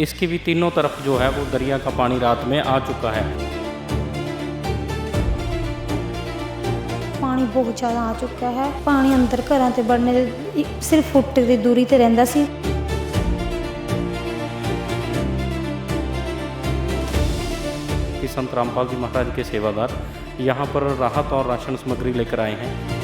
इसकी भी तीनों तरफ जो है वो दरिया का पानी रात में आ चुका है। पानी बहुत ज़्यादा आ चुका है। पानी अंदर घरां ते बढ़ने दे सिर्फ फुट की दूरी ते रहिंदा सी। कि संत रामपाल जी महाराज के सेवादार यहाँ पर राहत और राशन सामग्री लेकर आए हैं।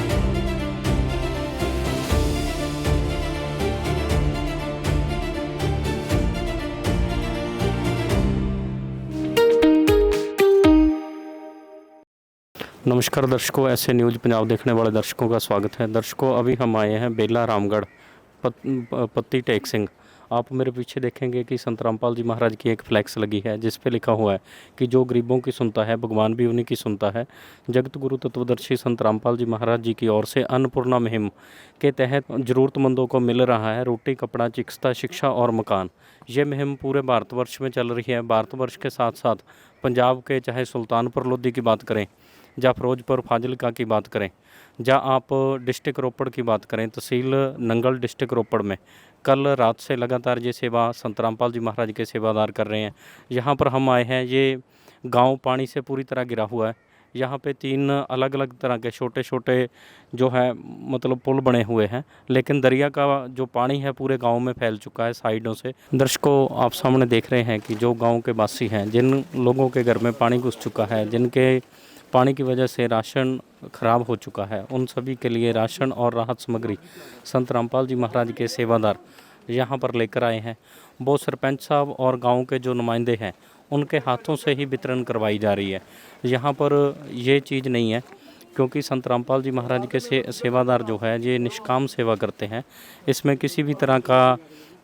नमस्कार दर्शकों, ऐसे न्यूज़ पंजाब देखने वाले दर्शकों का स्वागत है। दर्शकों, अभी हम आए हैं बेला रामगढ़ पत्ती टेक सिंह। आप मेरे पीछे देखेंगे कि संत रामपाल जी महाराज की एक फ्लैक्स लगी है जिस पे लिखा हुआ है कि जो गरीबों की सुनता है भगवान भी उन्हीं की सुनता है। जगत गुरु तत्वदर्शी संत रामपाल जी महाराज जी की ओर से अन्नपूर्णा मुहिम के तहत ज़रूरतमंदों को मिल रहा है रोटी, कपड़ा, चिकित्सा, शिक्षा और मकान। ये मुहिम पूरे भारतवर्ष में चल रही है। भारतवर्ष के साथ साथ पंजाब के चाहे सुल्तानपुर लोधी की बात करें या फिरोजपुर फाजिलका की बात करें, या आप डिस्ट्रिक्ट रोपड़ की बात करें, तहसील नंगल डिस्ट्रिक्ट रोपड़ में कल रात से लगातार ये सेवा संत रामपाल जी महाराज के सेवादार कर रहे हैं। यहाँ पर हम आए हैं, ये गांव पानी से पूरी तरह घिरा हुआ है। यहाँ पे 3 अलग अलग तरह के छोटे छोटे जो है मतलब पुल बने हुए हैं, लेकिन दरिया का जो पानी है पूरे गांव में फैल चुका है साइडों से। दर्शकों, आप सामने देख रहे हैं कि जो गांव के वासी हैं, जिन लोगों के घर में पानी घुस चुका है, जिनके पानी की वजह से राशन खराब हो चुका है, उन सभी के लिए राशन और राहत सामग्री संत रामपाल जी महाराज के सेवादार यहाँ पर लेकर आए हैं। वो सरपंच साहब और गांव के जो नुमाइंदे हैं उनके हाथों से ही वितरण करवाई जा रही है। यहाँ पर ये चीज़ नहीं है, क्योंकि संत रामपाल जी महाराज के सेवादार जो है ये निष्काम सेवा करते हैं। इसमें किसी भी तरह का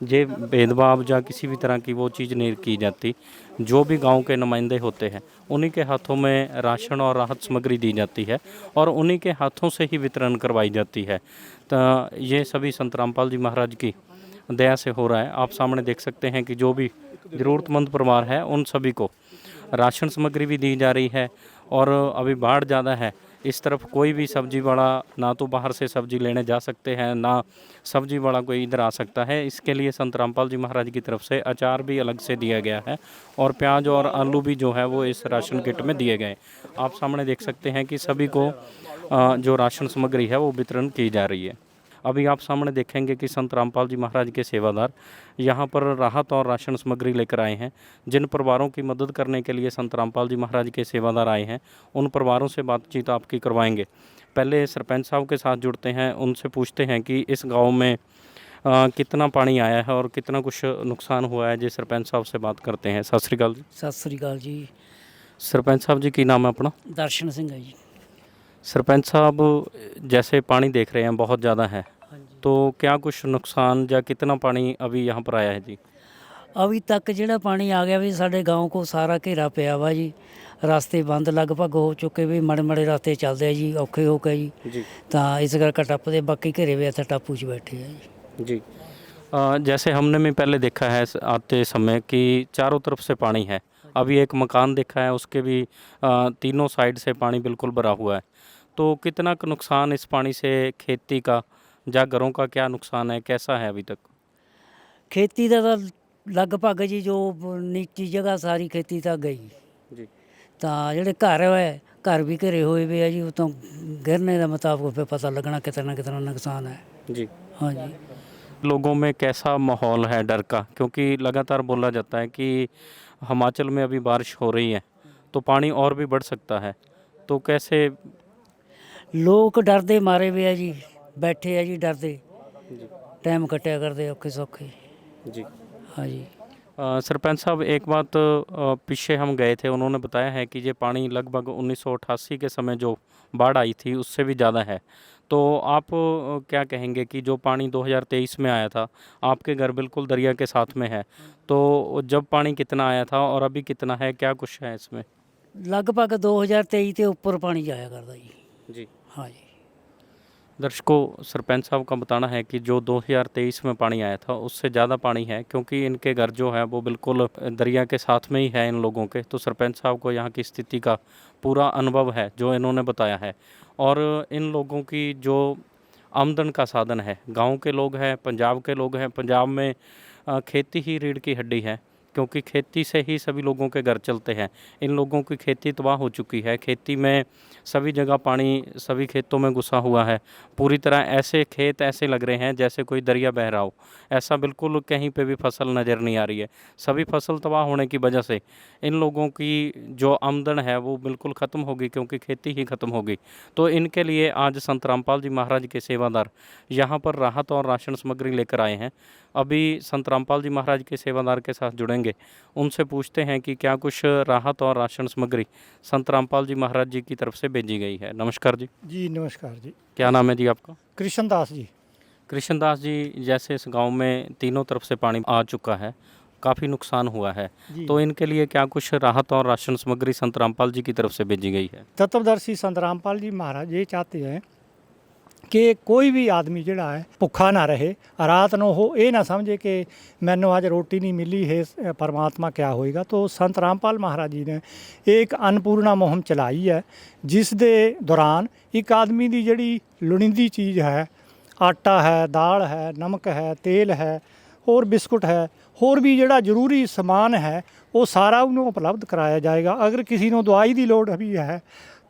ये भेदभाव या किसी भी तरह की वो चीज़ नहीं की जाती। जो भी गांव के नुमाइंदे होते हैं उन्हीं के हाथों में राशन और राहत सामग्री दी जाती है और उन्हीं के हाथों से ही वितरण करवाई जाती है। तो ये सभी संत रामपाल जी महाराज की दया से हो रहा है। आप सामने देख सकते हैं कि जो भी ज़रूरतमंद परिवार है उन सभी को राशन सामग्री भी दी जा रही है। और अभी बाढ़ ज़्यादा है, इस तरफ कोई भी सब्जी वाला ना तो बाहर से सब्जी लेने जा सकते हैं, ना सब्जी वाला कोई इधर आ सकता है। इसके लिए संत रामपाल जी महाराज की तरफ से अचार भी अलग से दिया गया है और प्याज और आलू भी जो है वो इस राशन किट में दिए गए। आप सामने देख सकते हैं कि सभी को जो राशन सामग्री है वो वितरण की जा रही है। अभी आप सामने देखेंगे कि संत रामपाल जी महाराज के सेवादार यहाँ पर राहत और राशन सामग्री लेकर आए हैं। जिन परिवारों की मदद करने के लिए संत रामपाल जी महाराज के सेवादार आए हैं उन परिवारों से बातचीत आपकी करवाएंगे। पहले सरपंच साहब के साथ जुड़ते हैं, उनसे पूछते हैं कि इस गांव में कितना पानी आया है और कितना कुछ नुकसान हुआ है। जी सरपंच साहब से बात करते हैं। सत श्री अकाल जी। सत श्री अकाल जी। सरपंच साहब जी, की नाम है अपना? दर्शन सिंह है जी। सरपंच साहब, जैसे पानी देख रहे हैं बहुत ज़्यादा है, तो क्या कुछ नुकसान या कितना पानी अभी यहाँ पर आया है जी? अभी तक ਜਿਹੜਾ ਪਾਣੀ ਆ ਗਿਆ ਵੀ ਸਾਡੇ गांव को ਸਾਰਾ ਘੇਰਾ ਪਿਆ ਵਾ ਜੀ। ਰਸਤੇ ਬੰਦ ਲਗਭਗ ਹੋ ਚੁੱਕੇ ਵੀ ਮਾੜੇ ਮਾੜੇ ਰਸਤੇ ਚੱਲਦੇ ਆ ਜੀ, ਔਖੇ ਹੋ ਕੇ ਜੀ ਤਾਂ ਇਸ ਕਰਕੇ ਟੱਪਦੇ, ਬਾਕੀ ਘੇਰੇ ਵੇ ਇੱਥੇ टापू 'ਚ बैठे हैं जी। जैसे हमने में पहले देखा है आते समय कि चारों तरफ से पानी है। अभी एक मकान देखा है, उसके भी तीनों साइड से पानी बिल्कुल भरा हुआ है। तो कितना का नुकसान इस पानी से खेती का या घरों का क्या नुकसान है, कैसा है अभी तक? खेती ਦਾ ਤਾਂ ਲਗਭਗ ਜੀ ਜੋ ਨੀਚੀ ਜਗ੍ਹਾ ਸਾਰੀ ਖੇਤੀ ਤਾਂ ਗਈ जी ਤਾਂ ਜਿਹੜੇ ਘਰ ਹੈ, ਘਰ ਵੀ ਘੇਰੇ ਹੋਏ ਵੇ ਆ ਜੀ। ਉਹ ਤੋਂ ਗਿਰਨੇ ਦਾ ਮੁਤਾਬਕ ਫਿਰ ਪਤਾ ਲੱਗਣਾ ਕਿतना कितना नुकसान है। जी। हाँ जी। लोगों में कैसा माहौल है डर का? क्योंकि लगातार बोला जाता है कि हिमाचल में अभी बारिश हो रही है तो पानी और भी बढ़ सकता है, तो कैसे? लोग डरते मारे वे आ जी, बैठे आ जी डरते, टाइम कटिया करते औखे सौखे। जी। हाँ जी। सरपंच साहब, एक बात पीछे हम गए थे, उन्होंने बताया है कि ये पानी लगभग 1988 के समय जो बाढ़ आई थी उससे भी ज़्यादा है। तो आप क्या कहेंगे कि जो पानी 2023 में आया था, आपके घर बिल्कुल दरिया के साथ में है, तो जब पानी कितना आया था और अभी कितना है, क्या कुछ है इसमें? लगभग 2023 के ऊपर पानी जाया करता जी। जी। हाँ जी। दर्शकों, सरपंच साहब का बताना है कि जो 2023 में पानी आया था उससे ज़्यादा पानी है, क्योंकि इनके घर जो है वो बिल्कुल दरिया के साथ में ही है इन लोगों के। तो सरपंच साहब को यहाँ की स्थिति का पूरा अनुभव है जो इन्होंने बताया है। और इन लोगों की जो आमदन का साधन है, गांव के लोग हैं, पंजाब के लोग हैं, पंजाब में खेती ही रीढ़ की हड्डी है। क्योंकि खेती से ही सभी लोगों के घर चलते हैं। इन लोगों की खेती तबाह हो चुकी है। खेती में सभी जगह पानी सभी खेतों में घुसा हुआ है। पूरी तरह ऐसे खेत ऐसे लग रहे हैं जैसे कोई दरिया बह रहा हो। ऐसा बिल्कुल कहीं पे भी फसल नज़र नहीं आ रही है। सभी फसल तबाह होने की वजह से इन लोगों की जो आमदन है वो बिल्कुल ख़त्म होगी, क्योंकि खेती ही ख़त्म होगी। तो इनके लिए आज संत रामपाल जी महाराज के सेवादार यहाँ पर राहत और राशन सामग्री लेकर आए हैं। अभी संत रामपाल जी महाराज के सेवादार के साथ जुड़ेंगे, उनसे पूछते हैं कि क्या कुछ राहत और राशन सामग्री संत रामपाल जी महाराज जी की तरफ से भेजी गई है। नमस्कार जी। जी नमस्कार जी। क्या नाम है जी आपका? कृष्णदास जी। कृष्णदास जी, जैसे इस गांव में तीनों तरफ से पानी आ चुका है, काफ़ी नुकसान हुआ है, जी। तो इनके लिए क्या कुछ राहत और राशन सामग्री संत रामपाल जी की तरफ से भेजी गई है? तत्वदर्शी संत रामपाल जी महाराज ये चाहते हैं कि कोई भी आदमी ਜਿਹੜਾ है भुखा ना रहे, रात ਨੂੰ हो ये ना समझे कि मैनू आज रोटी नहीं मिली है, परमात्मा क्या होएगा। तो संत रामपाल महाराज जी ने एक अन्नपूर्णा मुहिम चलाई है, जिस दे दौरान एक आदमी की ਜਿਹੜੀ लोड़ींदी चीज़ है, आटा है, दाल है, नमक है, तेल है, और बिस्कुट है, होर भी ਜਿਹੜਾ ਜ਼ਰੂਰੀ ਸਮਾਨ ਹੈ ਉਹ ਸਾਰਾ ਉਹਨੂੰ ਉਪਲਬਧ ਕਰਾਇਆ ਜਾਏਗਾ। ਅਗਰ ਕਿਸੇ ਨੂੰ ਦਵਾਈ ਦੀ ਲੋੜ ਵੀ ਹੈ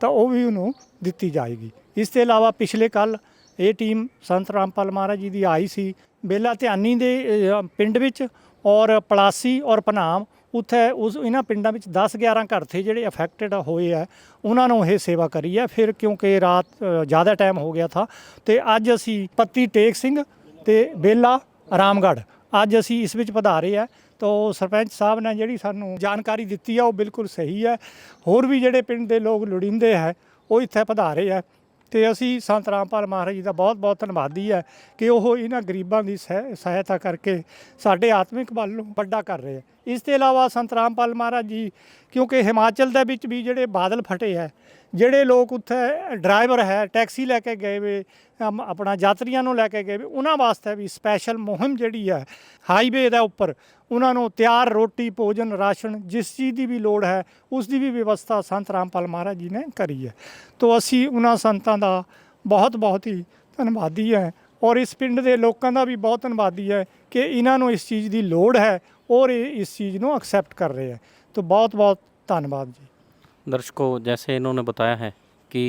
ਤਾਂ ਉਹ ਵੀ ਉਹਨੂੰ ਦਿੱਤੀ ਜਾਏਗੀ। ਇਸ ਤੋਂ ਇਲਾਵਾ ਪਿਛਲੇ ਕੱਲ ਇਹ ਟੀਮ ਸੰਤ ਰਾਮਪਾਲ ਮਹਾਰਾਜ ਜੀ ਦੀ ਆਈ ਸੀ ਬੇਲਾ ਧਿਆਨੀ ਦੇ ਪਿੰਡ ਵਿੱਚ ਔਰ ਪਲਾਸੀ ਔਰ ਪਨਾਮ। ਉੱਥੇ ਉਸ ਇਹਨਾਂ ਪਿੰਡਾਂ ਵਿੱਚ 10-11 ਘਰ ਥੇ ਜਿਹੜੇ ਅਫੈਕਟਡ ਹੋਏ ਆ, ਉਹਨਾਂ ਨੂੰ ਇਹ ਸੇਵਾ ਕਰੀ ਹੈ। ਫਿਰ ਕਿਉਂਕਿ ਰਾਤ ਜ਼ਿਆਦਾ ਟਾਈਮ ਹੋ ਗਿਆ ਥਾ ਤੇ ਅੱਜ ਅਸੀਂ ਪੱਤੀ ਟੇਕ ਸਿੰਘ ਤੇ ਬੇਲਾ ਰਾਮਗੜ੍ਹ ਅੱਜ ਅਸੀਂ ਇਸ ਵਿੱਚ ਪਧਾਰੇ ਆ। तो सरपंच साहब ने जी सानू जानकारी दी है वो बिल्कुल सही है। होर भी जोड़े पिंड के लोग लोड़ींदे है वो इत्थे पधारे है। तो असी संत रामपाल महाराज जी का बहुत बहुत धन्यवादी है कि वो इन्हां गरीबां की सहायता करके साडे आत्मिक बल नूं वड्डा कर रहे हैं। इस ते इलावा संत रामपाल महाराज जी क्योंकि हिमाचल दे विच भी जोड़े बादल फटे है, ਜਿਹੜੇ ਲੋਕ ਉੱਥੇ ਡਰਾਈਵਰ ਹੈ ਟੈਕਸੀ ਲੈ ਕੇ ਗਏ ਵੇ ਆਪਣਾ ਯਾਤਰੀਆਂ ਨੂੰ ਲੈ ਕੇ ਗਏ ਵੇ, ਉਹਨਾਂ ਵਾਸਤੇ ਵੀ ਸਪੈਸ਼ਲ ਮੁਹਿੰਮ ਜਿਹੜੀ ਹੈ ਹਾਈਵੇ ਦੇ ਉੱਪਰ ਉਹਨਾਂ ਨੂੰ ਤਿਆਰ ਰੋਟੀ ਭੋਜਨ ਰਾਸ਼ਨ ਜਿਸ ਚੀਜ਼ ਦੀ ਵੀ ਲੋੜ ਹੈ ਉਸ ਦੀ ਵੀ ਵਿਵਸਥਾ ਸੰਤ ਰਾਮਪਾਲ ਮਹਾਰਾਜ ਜੀ ਨੇ ਕਰੀ ਹੈ। ਤੋ ਅਸੀਂ ਉਹਨਾਂ ਸੰਤਾਂ ਦਾ ਬਹੁਤ ਬਹੁਤ ਹੀ ਧੰਨਵਾਦੀ ਹੈ ਔਰ ਇਸ ਪਿੰਡ ਦੇ ਲੋਕਾਂ ਦਾ ਵੀ ਬਹੁਤ ਧੰਨਵਾਦੀ ਹੈ ਕਿ ਇਹਨਾਂ ਨੂੰ ਇਸ ਚੀਜ਼ ਦੀ ਲੋੜ ਹੈ ਔਰ ਇਹ ਇਸ ਚੀਜ਼ ਨੂੰ ਐਕਸੈप्ट ਕਰ ਰਹੇ ਹੈ। तो बहुत बहुत धन्यवाद जी। दर्शकों, जैसे इन्होंने बताया है कि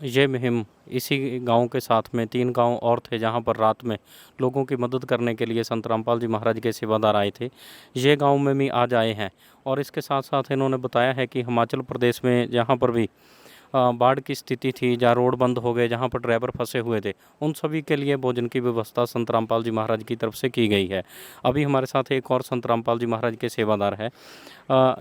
ये मुहिम इसी गांव के साथ में 3 गांव और थे जहां पर रात में लोगों की मदद करने के लिए संत रामपाल जी महाराज के सेवादार आए थे। ये गांव में भी आज आए हैं और इसके साथ साथ इन्होंने बताया है कि हिमाचल प्रदेश में जहां पर भी बाढ़ की स्थिति थी, जहाँ रोड बंद हो गए, जहाँ पर ड्राइवर फंसे हुए थे, उन सभी के लिए भोजन की व्यवस्था संत रामपाल जी महाराज की तरफ से की गई है। अभी हमारे साथ एक और संत रामपाल जी महाराज के सेवादार है।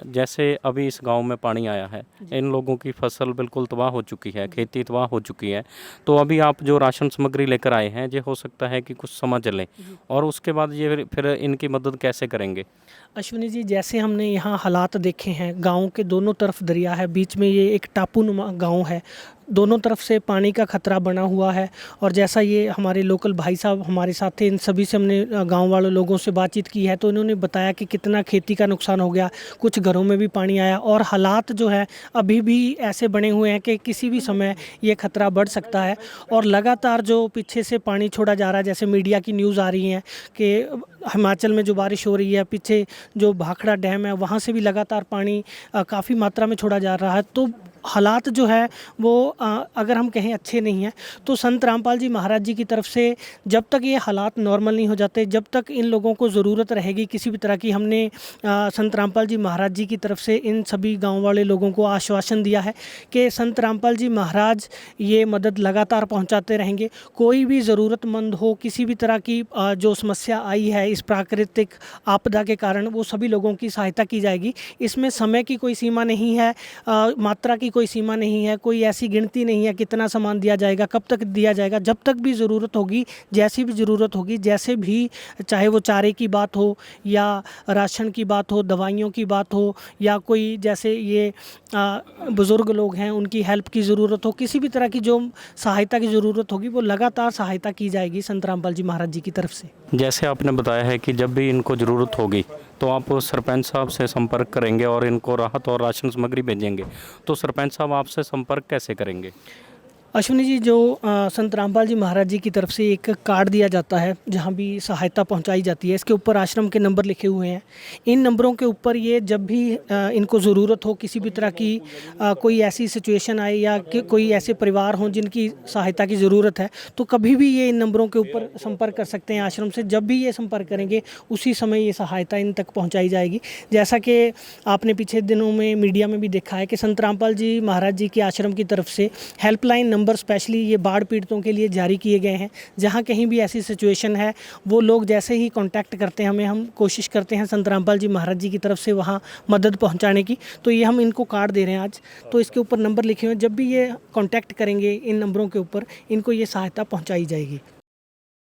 जैसे अभी इस गांव में पानी आया है, इन लोगों की फसल बिल्कुल तबाह हो चुकी है, खेती तबाह हो चुकी है, तो अभी आप जो राशन सामग्री लेकर आए हैं ये हो सकता है कि कुछ समय चले और उसके बाद ये फिर इनकी मदद कैसे करेंगे? अश्विनी जी, जैसे हमने यहाँ हालात देखे हैं, गांव के दोनों तरफ दरिया है, बीच में ये एक टापूनुमा गांव है, दोनों तरफ से पानी का खतरा बना हुआ है। और जैसा ये हमारे लोकल भाई साहब हमारे साथ थे, इन सभी से हमने गांव वालों लोगों से बातचीत की है तो इन्होंने बताया कि कितना खेती का नुकसान हो गया, कुछ घरों में भी पानी आया और हालात जो है अभी भी ऐसे बने हुए हैं कि किसी भी समय ये खतरा बढ़ सकता है। और लगातार जो पीछे से पानी छोड़ा जा रहा है, जैसे मीडिया की न्यूज़ आ रही है कि हिमाचल में जो बारिश हो रही है, पीछे जो भाखड़ा डैम है वहाँ से भी लगातार पानी काफ़ी मात्रा में छोड़ा जा रहा है। तो हालात जो है वो अगर हम कहें अच्छे नहीं हैं, तो संत रामपाल जी महाराज जी की तरफ से जब तक ये हालात नॉर्मल नहीं हो जाते, जब तक इन लोगों को ज़रूरत रहेगी किसी भी तरह की, हमने संत रामपाल जी महाराज जी की तरफ से इन सभी गांव वाले लोगों को आश्वासन दिया है कि संत रामपाल जी महाराज ये मदद लगातार पहुंचाते रहेंगे। कोई भी ज़रूरतमंद हो, किसी भी तरह की जो समस्या आई है इस प्राकृतिक आपदा के कारण, वो सभी लोगों की सहायता की जाएगी। इसमें समय की कोई सीमा नहीं है, मात्रा की कोई सीमा नहीं है, कोई ऐसी गिनती नहीं है कितना सामान दिया जाएगा, कब तक दिया जाएगा। जब तक भी ज़रूरत होगी, जैसी भी ज़रूरत होगी, जैसे भी, चाहे वो चारे की बात हो या राशन की बात हो, दवाइयों की बात हो, या कोई जैसे ये बुज़ुर्ग लोग हैं उनकी हेल्प की ज़रूरत हो, किसी भी तरह की जो सहायता की ज़रूरत होगी वो लगातार सहायता की जाएगी संत रामपाल जी महाराज जी की तरफ से। जैसे आपने बताया है कि जब भी इनको ज़रूरत होगी तो आप सरपंच साहब से संपर्क करेंगे और इनको राहत और राशन सामग्री भेजेंगे, तो सरपंच साहब आपसे संपर्क कैसे करेंगे? अश्विनी जी, जो संत रामपाल जी महाराज जी की तरफ से एक कार्ड दिया जाता है जहाँ भी सहायता पहुँचाई जाती है, इसके ऊपर आश्रम के नंबर लिखे हुए हैं। इन नंबरों के ऊपर ये जब भी इनको ज़रूरत हो, किसी भी तरह की कोई ऐसी सिचुएशन आए या कोई ऐसे परिवार हों जिनकी सहायता की ज़रूरत है, तो कभी भी ये इन नंबरों के ऊपर संपर्क कर सकते हैं आश्रम से। जब भी ये संपर्क करेंगे उसी समय ये सहायता इन तक पहुँचाई जाएगी। जैसा कि आपने पिछले दिनों में मीडिया में भी देखा है कि संत रामपाल जी महाराज जी के आश्रम की तरफ से हेल्पलाइन नंबर स्पेशली ये बाढ़ पीड़ितों के लिए जारी किए गए हैं। जहां कहीं भी ऐसी सिचुएशन है, वो लोग जैसे ही कांटेक्ट करते हैं हमें, हम कोशिश करते हैं संत रामपाल जी महाराज जी की तरफ से वहां मदद पहुंचाने की। तो ये हम इनको कार्ड दे रहे हैं आज, तो इसके ऊपर नंबर लिखे हुए हैं। जब भी ये कांटेक्ट करेंगे इन नंबरों के ऊपर, इनको ये सहायता पहुँचाई जाएगी।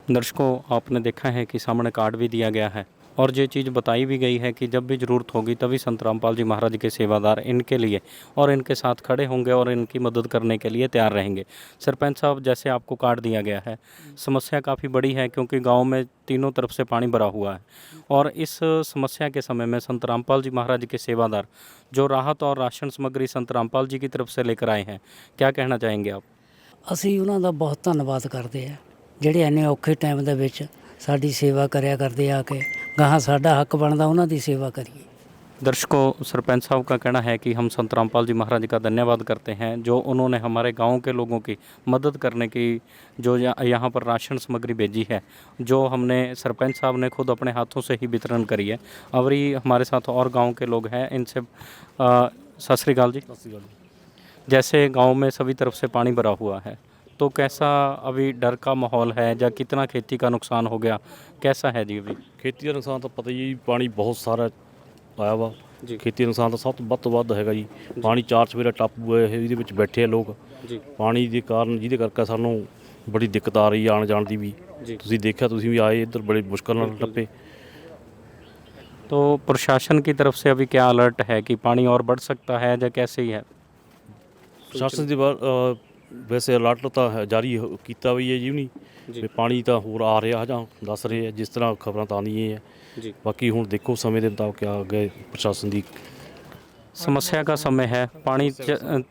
दर्शकों, आपने देखा है कि सामने कार्ड भी दिया गया है और ये चीज़ बताई भी गई है कि जब भी ज़रूरत होगी तभी संत रामपाल जी महाराज के सेवादार इनके लिए और इनके साथ खड़े होंगे और इनकी मदद करने के लिए तैयार रहेंगे। सरपंच साहब, जैसे आपको कार्ड दिया गया है, समस्या काफ़ी बड़ी है क्योंकि गांव में तीनों तरफ से पानी भरा हुआ है और इस समस्या के समय में संत रामपाल जी महाराज के सेवादार जो राहत और राशन सामग्री संत रामपाल जी की तरफ से लेकर आए हैं, क्या कहना चाहेंगे आप? ਅਸੀਂ ਉਹਨਾਂ ਦਾ ਬਹੁਤ ਧੰਨਵਾਦ ਕਰਦੇ ਆ ਜਿਹੜੇ ਇੰਨੇ ਔਖੇ ਟਾਈਮ ਦੇ ਵਿੱਚ ਸਾਡੀ ਸੇਵਾ ਕਰਿਆ ਕਰਦੇ ਆ ਕੇ ਗਾਹਾਂ ਸਾਡਾ ਹੱਕ ਬਣਦਾ ਉਹਨਾਂ ਦੀ ਸੇਵਾ ਕਰੀਏ। दर्शकों, सरपंच साहब का कहना है कि हम संत रामपाल जी महाराज का धन्यवाद करते हैं जो उन्होंने हमारे गांव के लोगों की मदद करने की जो यहाँ पर राशन सामग्री भेजी है, जो हमने सरपंच साहब ने खुद अपने हाथों से ही वितरण करी है। अवरी हमारे साथ और गांव के लोग हैं, इनसे सत श्री अकाल जी। जैसे गांव में सभी तरफ से पानी भरा हुआ है, तो कैसा अभी डर का माहौल है या कितना खेती का नुकसान हो गया, कैसा है जी अभी? ਖੇਤੀ ਦਾ ਨੁਕਸਾਨ ਤਾਂ ਪਤਾ ਹੀ ਹੈ ਜੀ, ਪਾਣੀ ਬਹੁਤ ਸਾਰਾ ਆਇਆ ਵਾ ਜੀ। ਖੇਤੀ ਦਾ ਨੁਕਸਾਨ ਤਾਂ ਸਭ ਤੋਂ ਵੱਧ ਹੈਗਾ ਜੀ। ਪਾਣੀ 4 ਚੁਫੇਰਾ ਟਾਪੂ ਹੈ, ਇਹਦੇ ਵਿੱਚ ਬੈਠੇ ਆ ਲੋਕ ਜੀ। ਪਾਣੀ ਦੇ ਕਾਰਨ, ਜਿਹਦੇ ਕਰਕੇ ਸਾਨੂੰ ਬੜੀ ਦਿੱਕਤ ਆ ਰਹੀ ਹੈ ਆਉਣ ਜਾਣ ਦੀ ਵੀ। ਜੀ। ਤੁਸੀਂ ਦੇਖਿਆ, ਤੁਸੀਂ ਵੀ ਆਏ ਇੱਧਰ ਬੜੇ ਮੁਸ਼ਕਲ ਨਾਲ ਟੱਪੇ। तो प्रशासन की तरफ से अभी क्या अलर्ट है कि पानी और बढ़ सकता है या कैसे ही है? ਪ੍ਰਸ਼ਾਸਨ ਦੇ ਵੈਸੇ ਅਲਰਟ ਤਾਂ ਜਾਰੀ ਕੀਤਾ ਵੀ ਹੈ ਜੀ ਉਹਨੇ ਵੀ ਪਾਣੀ ਤਾਂ ਹੋਰ ਆ ਰਿਹਾ ਜਾਂ ਦੱਸ ਰਹੇ ਆ, ਜਿਸ ਤਰ੍ਹਾਂ ਖਬਰਾਂ ਤਾਂ ਆਉਂਦੀਆਂ ਹੈ ਜੀ। ਬਾਕੀ ਹੁਣ ਦੇਖੋ ਸਮੇਂ ਦੇ ਮੁਤਾਬਕ ਆ ਅੱਗੇ ਪ੍ਰਸ਼ਾਸਨ ਦੀ। समस्या का समय है, पानी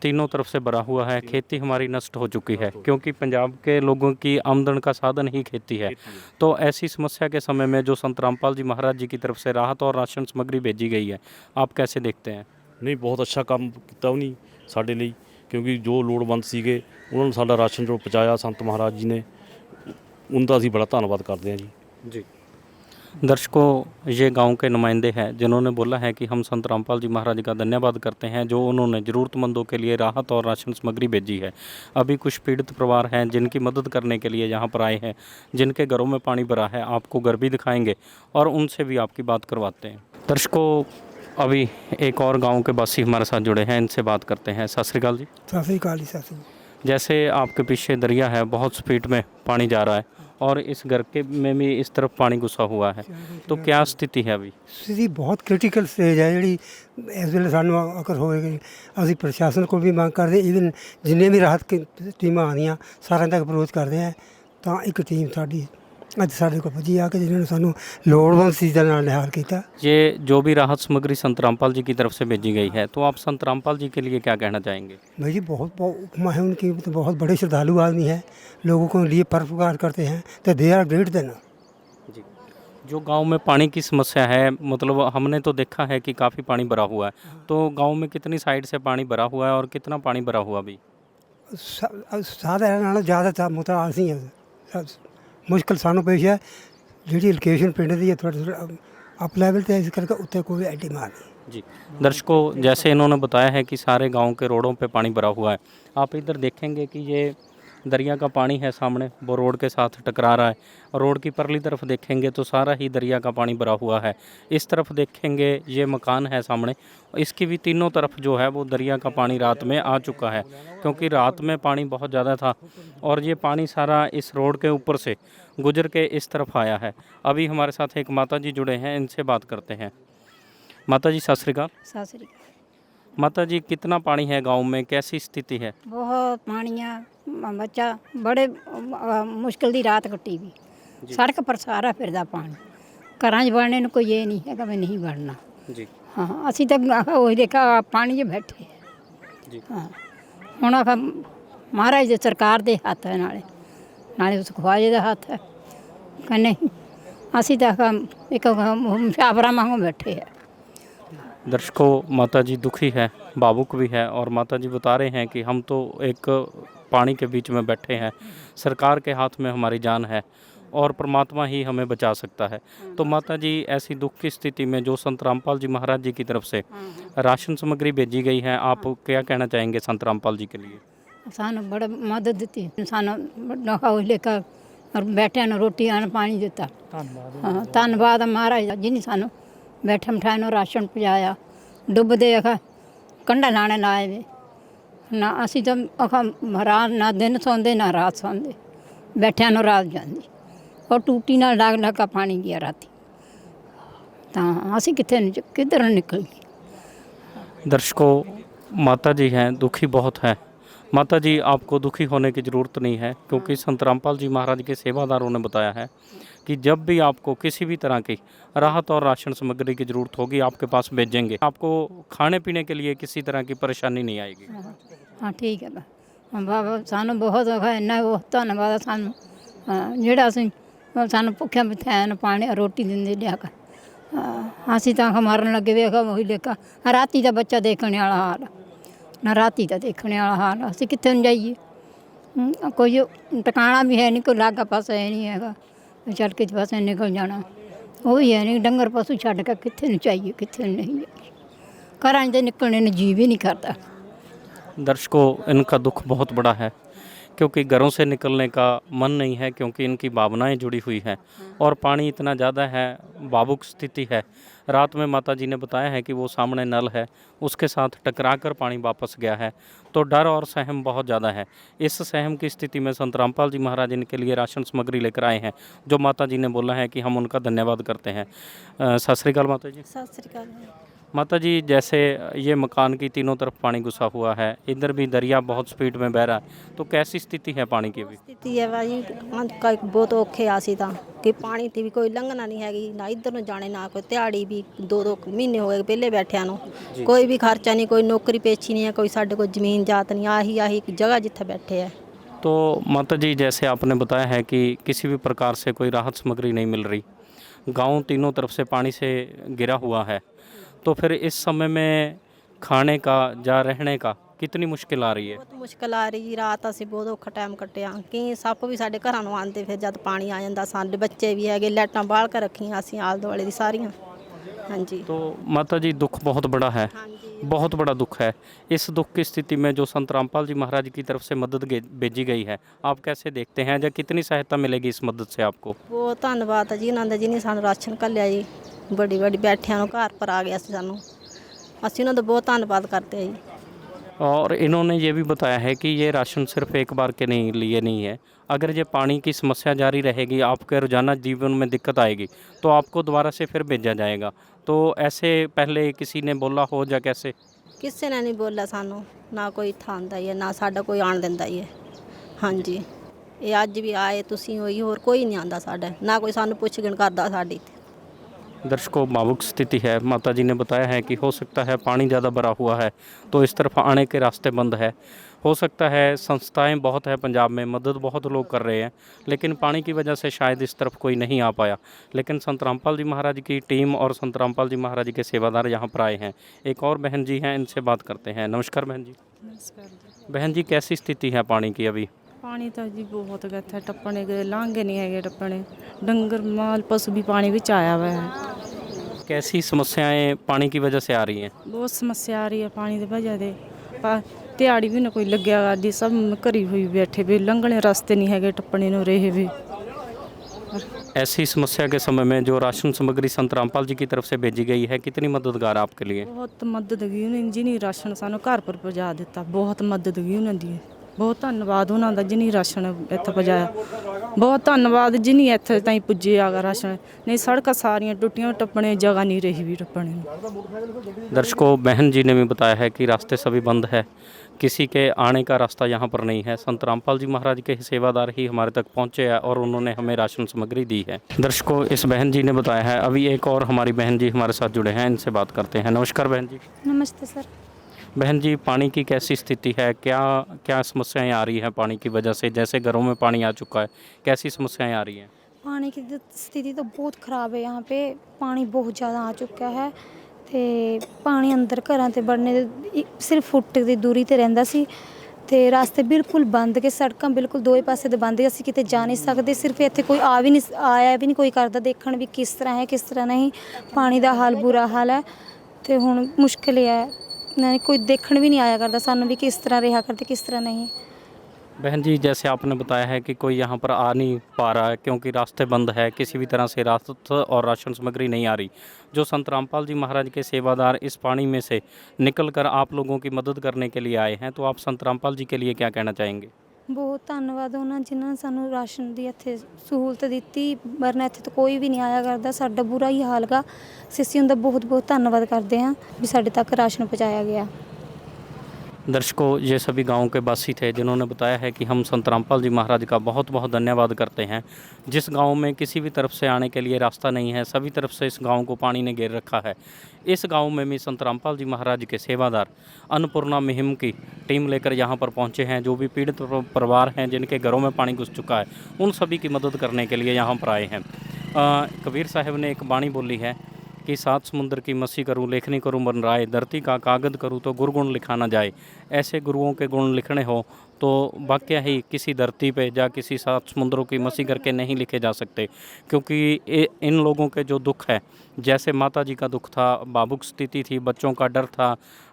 तीनों तरफ से भरा हुआ है, खेती हमारी नष्ट हो चुकी है क्योंकि पंजाब के लोगों की आमदन का साधन ही खेती है। तो ऐसी समस्या के समय में जो संत रामपाल जी महाराज जी की तरफ से राहत और राशन सामग्री भेजी गई है, आप कैसे देखते हैं? ਨਹੀਂ, ਬਹੁਤ ਅੱਛਾ ਕੰਮ ਕੀਤਾ ਉਹਨੇ ਸਾਡੇ ਲਈ, ਕਿਉਂਕਿ ਜੋ ਲੋੜਵੰਦ ਸੀਗੇ ਉਹਨਾਂ ਨੂੰ ਸਾਡਾ ਰਾਸ਼ਨ ਜੋ ਪਹੁੰਚਾਇਆ ਸੰਤ ਮਹਾਰਾਜ ਜੀ ਨੇ, ਉਹਨਾਂ ਦਾ ਅਸੀਂ बड़ा ਧੰਨਵਾਦ ਕਰਦੇ ਹਾਂ जी। दर्शकों, ये गांव के नुमाइंदे हैं जिन्होंने बोला है कि हम संत रामपाल जी महाराज का धन्यवाद करते हैं जो उन्होंने ज़रूरतमंदों के लिए राहत और राशन सामग्री भेजी है। अभी कुछ पीड़ित परिवार हैं जिनकी मदद करने के लिए यहाँ पर आए हैं, जिनके घरों में पानी भरा है। आपको घर भी दिखाएंगे और उनसे भी आपकी बात करवाते हैं। दर्शकों, अभी एक और गाँव के वासी हमारे साथ जुड़े हैं, इनसे बात करते हैं। सत श्री अकाल जी। सत श्री अकाल जी। सत श्री अकाल। जैसे आपके पीछे दरिया है, बहुत स्पीड में पानी जा रहा है और इस घर के में भी इस तरफ पानी घुसा हुआ है, तो क्या स्थिति है अभी? स्थिति बहुत क्रिटिकल स्टेज है जी। इस वे सानू अगर होएगी, असी प्रशासन को भी मांग करते, ईवन जिन्हें भी राहत की टीमां आदियाँ सारे तक अप्रोच करते हैं, तो एक टीम साड़ी अज साढ़े को भजी आके जिन्होंने सानू लोड़वंद चीज़ों नाल निहाल किया। ये जो भी राहत सामग्री संत रामपाल जी की तरफ से भेजी गई है, तो आप संत रामपाल जी के लिए क्या कहना चाहेंगे? भाई जी, बहुत मैं उनकी तो बहुत बड़े श्रद्धालु आदमी है, लोगों को लिए परोपकार करते हैं, तो दे आर ग्रेट देना जी। जो गांव में पानी की समस्या है, मतलब हमने तो देखा है कि काफ़ी पानी भरा हुआ है, तो गांव में कितनी साइड से पानी भरा हुआ है और कितना पानी भरा हुआ अभी? साधारण ज़्यादा मुताल सी है, मुश्किल सानू पेश है। जी लोकेशन पिंड की है थोड़ा अप लेवल तो इस करके उत्ते कोई एडी मार नहीं जी। दर्शकों, जैसे इन्होंने बताया है कि सारे गांव के रोडों पे पानी भरा हुआ है। आप इधर देखेंगे कि ये दरिया का पानी है सामने, वो रोड के साथ टकरा रहा है। रोड की परली तरफ देखेंगे तो सारा ही दरिया का पानी भरा हुआ है। इस तरफ देखेंगे ये मकान है सामने, इसकी भी तीनों तरफ जो है वो दरिया का पानी रात में आ चुका है क्योंकि रात में पानी बहुत ज़्यादा था और ये पानी सारा इस रोड के ऊपर से गुजर के इस तरफ आया है। अभी हमारे साथ एक माता जी जुड़े हैं, इनसे बात करते हैं। माता जी सत श्री अकाल। सत श्री अकाल। माता जी, कितना पानी है गांव में, कैसी स्थिति है? बहुत पानी है, बच्चा बड़े मुश्किल दी रात कट्टी भी, सड़क पर सारा फिरदा पानी, घरां 'च वड़ने नूं कोई ये नहीं है कि मैं नहीं वड़ना जी। हाँ, असीं तो वही देखा पानी 'च बैठे जी। हाँ, हुण आखा ਮਹਾਰਾਜ ਦੇ ਸਰਕਾਰ ਦੇ ਹੱਥ ਹੈ, ਨਾਲੇ ਉਸ ਖਵਾਜੇ ਦਾ ਹੱਥ ਹੈ ਕਿ ਨਹੀਂ। ਅਸੀਂ ਤਾਂ ਇੱਕ ਮੁਸਾਫਰਾਂ ਵਾਂਗੂ बैठे हैं। दर्शकों, माता जी दुखी है, भावुक भी है और माता जी बता रहे हैं कि हम तो एक पानी के बीच में बैठे हैं, सरकार के हाथ में हमारी जान है और परमात्मा ही हमें बचा सकता है। तो माता जी, ऐसी दुख की स्थिति में जो संत रामपाल जी महाराज जी की तरफ से राशन सामग्री भेजी गई है, आप क्या कहना चाहेंगे संत रामपाल जी के लिए? सानू बड़ा मदद दी, सानू लेकर और बैठे न रोटी अन्न पानी दिता। हाँ, धन्यवाद महाराज दा जिन्हें सानू बैठे बिठाए नो राशन पहुँचाया। डुबदे अखा कंढा लाने लाए वे ना, असी तो अखा रात ना दिन सौंदे ना रात सौंदे, बैठिया नो रात जाती और टूटी नाल लाग लगा पानी गया राती, तो असी किधर निकल। दर्शकों, माता जी हैं, दुखी बहुत है। माता जी, आपको दुखी होने की ज़रूरत नहीं है, क्योंकि संत रामपाल जी महाराज के सेवादारों ने बताया है कि जब भी आपको किसी भी तरह की राहत और राशन सामग्री की ज़रूरत होगी, आपके पास भेजेंगे। आपको खाने पीने के लिए किसी तरह की परेशानी नहीं आएगी। हाँ ठीक है बाबा, सानू बहुत इन्ना बहुत धन्यवाद सानू ਜਿਹੜਾ ਅਸੀਂ ਸਾਨੂੰ ਭੁੱਖਿਆ ਬਿਠਾਇਆ ਨਾ ਪਾਣੀ ਰੋਟੀ ਦਿੰਦੇ ਲਿਆ ਕਰ। ਅਸੀਂ ਤਾਂ ਮਰਨ ਲੱਗੇ ਵੇਖਾ ਉਹੀ ਲੇਖਾ ਰਾਤੀ ਦਾ ਬੱਚਾ ਦੇਖਣ ਵਾਲਾ ਹਾਲ ਨਾ, ਰਾਤੀ ਦਾ ਦੇਖਣ ਵਾਲਾ ਹਾਲ। ਅਸੀਂ ਕਿੱਥੇ ਨੂੰ ਜਾਈਏ, ਕੋਈ ਟਿਕਾਣਾ ਵੀ ਹੈ ਨਹੀਂ, ਕੋਈ ਲਾਗਾ ਪਾਸਾ ਹੈ ਨਹੀਂ ਹੈਗਾ, ਚੱਲ ਕੇ ਪਾਸੇ ਨਿਕਲ ਜਾਣਾ ਉਹ ਵੀ ਹੈ ਨਹੀਂ। ਡੰਗਰ ਪਸ਼ੂ ਛੱਡ ਕੇ ਕਿੱਥੇ ਨੂੰ ਜਾਈਏ, ਕਿੱਥੇ ਨੂੰ नहीं जाइए, ਘਰਾਂ 'ਚ ਨਿਕਲਣੇ ਨੂੰ ਜੀ भी नहीं करता। दर्शकों, इनका दुख बहुत बड़ा है, क्योंकि घरों से निकलने का मन नहीं है, क्योंकि इनकी भावनाएं जुड़ी हुई हैं और पानी इतना ज़्यादा है, भावुक स्थिति है। रात में माता जी ने बताया है कि वो सामने नल है, उसके साथ टकराकर पानी वापस गया है, तो डर और सहम बहुत ज़्यादा है। इस सहम की स्थिति में संत रामपाल जी महाराज इनके लिए राशन सामग्री लेकर आए हैं, जो माता जी ने बोला है कि हम उनका धन्यवाद करते हैं। सत श्री अकाल माता जी। सत श्री अकाल। माता जी, जैसे ये मकान की तीनों तरफ पानी घुसा हुआ है, इधर भी दरिया बहुत स्पीड में बह रहा है, तो कैसी स्थिति है पानी की अभी? स्थिति है भाई बहुत औखे आ सी कि पानी ते भी कोई लंघना नहीं हैगी, ना इधर न जाने ना कोई दिहाड़ी भी 2-2 महीने हो गए पहले बैठिया नो, कोई भी खर्चा नहीं, कोई नौकरी पेशी नहीं है, कोई साढ़े को जमीन जात नहीं, आही जगह जिथे बैठे है। तो माता जी, जैसे आपने बताया है कि किसी भी प्रकार से कोई राहत सामग्री नहीं मिल रही, गांव तीनों तरफ से पानी से घिरा हुआ है, तो फिर इस समय में खाने का या रहने का कितनी मुश्किल आ रही है? बहुत मुश्किल आ रही, रात असी बहुत औखा टाइम कट्टिया कि सप्प भी साढ़े घरों नूं आंदे, फिर जब पानी आ जाता साढ़े बच्चे भी है, लाइटां बाल कर रखियां असीं आल दुआले दी सारियां। हाँ जी। तो माता जी, दुख बहुत बड़ा है, बहुत बड़ा दुख है। इस दुख की स्थिति में जो संत रामपाल जी महाराज की तरफ से मदद भेजी गई है, आप कैसे देखते हैं, या कितनी सहायता मिलेगी इस मदद से आपको? बहुत धन्यवाद है जी इन्हों जिन्हें सानू राशन घल्लिया जी, बड़ी बड़ी बैठिया नूं घर पर आ गया सानू, असीं उन्हां दा बहुत धन्यवाद करते हैं जी। और इन्होंने ये भी बताया है कि ये राशन सिर्फ एक बार के लिए नहीं है, अगर ये पानी की समस्या जारी रहेगी, आपके रोज़ाना जीवन में दिक्कत आएगी, तो आपको दोबारा से फिर भेजा जाएगा। तो ऐसे पहले किसी ने बोला हो या कैसे? किसी ने नहीं बोला सानू, ना कोई इत्थां आंदा ही है, ना साडा कोई आण दिंदा ही है। हाँ जी, ये अज भी आए तुसीं होई, होर कोई नहीं आंदा साडा, ना कोई सानू पुछ गिण करदा साडी। दर्शकों, भावुक स्थिति है। माता जी ने बताया है कि हो सकता है पानी ज़्यादा भरा हुआ है, तो इस तरफ आने के रास्ते बंद है, हो सकता है संस्थाएं बहुत है पंजाब में, मदद बहुत लोग कर रहे हैं, लेकिन पानी की वजह से शायद इस तरफ कोई नहीं आ पाया। लेकिन संत रामपाल जी महाराज की टीम और संत रामपाल जी महाराज के सेवादार यहाँ पर आए हैं। एक और बहन जी हैं, इनसे बात करते हैं। नमस्कार बहन जी। नमस्कार। बहन जी, कैसी स्थिति है पानी की अभी? पानी तो जी बहुत गया, टप्पने के लांघे नहीं है, टप्पने डंगर माल पशु भी पानी बिच आया हुआ है। कैसी समस्याएं पानी की वजह से आ रही हैं? बहुत समस्या आ रही है पानी की वजह से, दिहाड़ी भी ना कोई लग्या गाड़ी, सब घरी हुई बैठे भी, लंघने रास्ते नहीं है, टप्पने नो रहे भी। ऐसी समस्या के समय में जो राशन सामग्री संत रामपाल जी की तरफ से भेजी गई है, कितनी मददगार आपके लिए? बहुत मदद की उन्हें, जिन्हें राशन सानू घर पर पहुँचा दिता, बहुत मदद की उन्होंने, बहुत धन्यवाद उन्होंने जिन्हें राशन इत्थे पहुँचाया, बहुत धन्यवाद जिन्हें इत्थे ताईं पुजे आगा राशन, नहीं सड़कां सारियां टुटियां, टप्पने जगह नहीं रही भी टप्पने। दर्शकों, बहन जी ने भी बताया है कि रास्ते सभी बंद है, किसी के आने का रास्ता यहाँ पर नहीं है। संत रामपाल जी महाराज के सेवादार ही हमारे तक पहुँचे हैं और उन्होंने हमें राशन सामग्री दी है। दर्शकों, इस बहन जी ने बताया है। अभी एक और हमारी बहन जी हमारे साथ जुड़े हैं, इनसे बात करते हैं। नमस्कार बहन जी। नमस्ते सर। बहन जी, पानी की कैसी स्थिति है? क्या क्या समस्याएं आ रही हैं पानी की वजह से? जैसे घरों में पानी आ चुका है, कैसी समस्याएं आ रही हैं? पानी की स्थिति तो बहुत ख़राब है यहाँ पे। पानी बहुत ज़्यादा आ चुका है ਤੇ ਪਾਣੀ ਅੰਦਰ ਘਰਾਂ ਤੇ ਵੜਨੇ ਦੇ ਸਿਰਫ ਫੁੱਟ ਦੀ ਦੂਰੀ ਤੇ ਰਹਿੰਦਾ ਸੀ ਤੇ ਰਸਤੇ ਬਿਲਕੁਲ ਬੰਦ ਕੇ ਸੜਕਾਂ ਬਿਲਕੁਲ ਦੋਵੇਂ ਪਾਸੇ ਤੇ ਬੰਦ, ਅਸੀਂ ਕਿਤੇ ਜਾ ਨਹੀਂ ਸਕਦੇ। ਸਿਰਫ ਇੱਥੇ ਕੋਈ ਆਇਆ ਵੀ ਨਹੀਂ ਕੋਈ ਕਰਦਾ ਦੇਖਣ ਵੀ ਕਿਸ ਤਰ੍ਹਾਂ ਹੈ ਕਿਸ ਤਰ੍ਹਾਂ ਨਹੀਂ। ਪਾਣੀ ਦਾ ਹਾਲ ਬੁਰਾ ਹਾਲ ਹੈ ਤੇ ਹੁਣ ਮੁਸ਼ਕਿਲ ਹੈ, ਨਹੀਂ ਕੋਈ ਦੇਖਣ ਵੀ ਨਹੀਂ ਆਇਆ ਕਰਦਾ ਸਾਨੂੰ ਵੀ ਕਿਸ ਤਰ੍ਹਾਂ ਰਿਹਾ ਕਰਦੇ किस तरह नहीं। बहन जी, जैसे आपने बताया है कि कोई यहाँ पर आ नहीं पा रहा है क्योंकि रास्ते बंद है, किसी भी तरह से राहत और राशन सामग्री नहीं आ रही। जो संत रामपाल जी महाराज के सेवादार इस पानी में से निकलकर आप लोगों की मदद करने के लिए आए हैं, तो आप संत रामपाल जी के लिए क्या कहना चाहेंगे? ਬਹੁਤ ਧੰਨਵਾਦ ਉਹਨਾਂ ਜਿਨ੍ਹਾਂ ਨੇ ਸਾਨੂੰ ਰਾਸ਼ਨ ਦੀ ਇੱਥੇ ਸਹੂਲਤ ਦਿੱਤੀ, ਵਰਨਾ ਇੱਥੇ ਤਾਂ ਕੋਈ ਵੀ ਨਹੀਂ ਆਇਆ ਕਰਦਾ। ਸਾਡਾ ਬੁਰਾ ਹੀ ਹਾਲ ਗਾ। ਅਸੀਂ ਉਹਦਾ ਬਹੁਤ ਬਹੁਤ ਧੰਨਵਾਦ ਕਰਦੇ ਹਾਂ ਵੀ ਸਾਡੇ ਤੱਕ ਰਾਸ਼ਨ ਪਹੁੰਚਾਇਆ ਗਿਆ। दर्शकों, ये सभी गांव के वासी थे जिन्होंने बताया है कि हम संत रामपाल जी महाराज का बहुत बहुत धन्यवाद करते हैं। जिस गांव में किसी भी तरफ से आने के लिए रास्ता नहीं है, सभी तरफ से इस गांव को पानी ने घेर रखा है। इस गांव में भी संत रामपाल जी महाराज के सेवादार अन्नपूर्णा मुहिम की टीम लेकर यहाँ पर पहुँचे हैं। जो भी पीड़ित परिवार हैं जिनके घरों में पानी घुस चुका है, उन सभी की मदद करने के लिए यहाँ पर आए हैं। कबीर साहब ने एक बाणी बोली है कि सात समुद्र की मसी करूँ लेखनी करूँ बन राय, धरती का कागज करूँ तो गुरगुण लिखा ना जाए। ऐसे गुरुओं के गुण लिखने हो तो वाक्य ही किसी धरती पे या किसी सात समुद्रों की मसी करके नहीं लिखे जा सकते, क्योंकि इन लोगों के जो दुख है, जैसे माता जी का दुख था, भावुक स्थिति थी, बच्चों का डर था,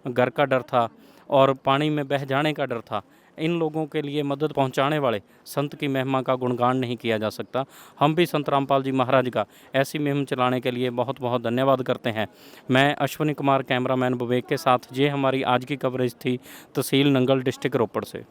घर का डर था और पानी में बह जाने का डर था, इन लोगों के लिए मदद पहुंचाने वाले संत की महिमा का गुणगान नहीं किया जा सकता। हम भी संत रामपाल जी महाराज का ऐसी मुहिम चलाने के लिए बहुत बहुत धन्यवाद करते हैं। मैं अश्विनी कुमार, कैमरामैन विवेक के साथ, ये हमारी आज की कवरेज थी तहसील नंगल, डिस्ट्रिक्ट रोपड़ से।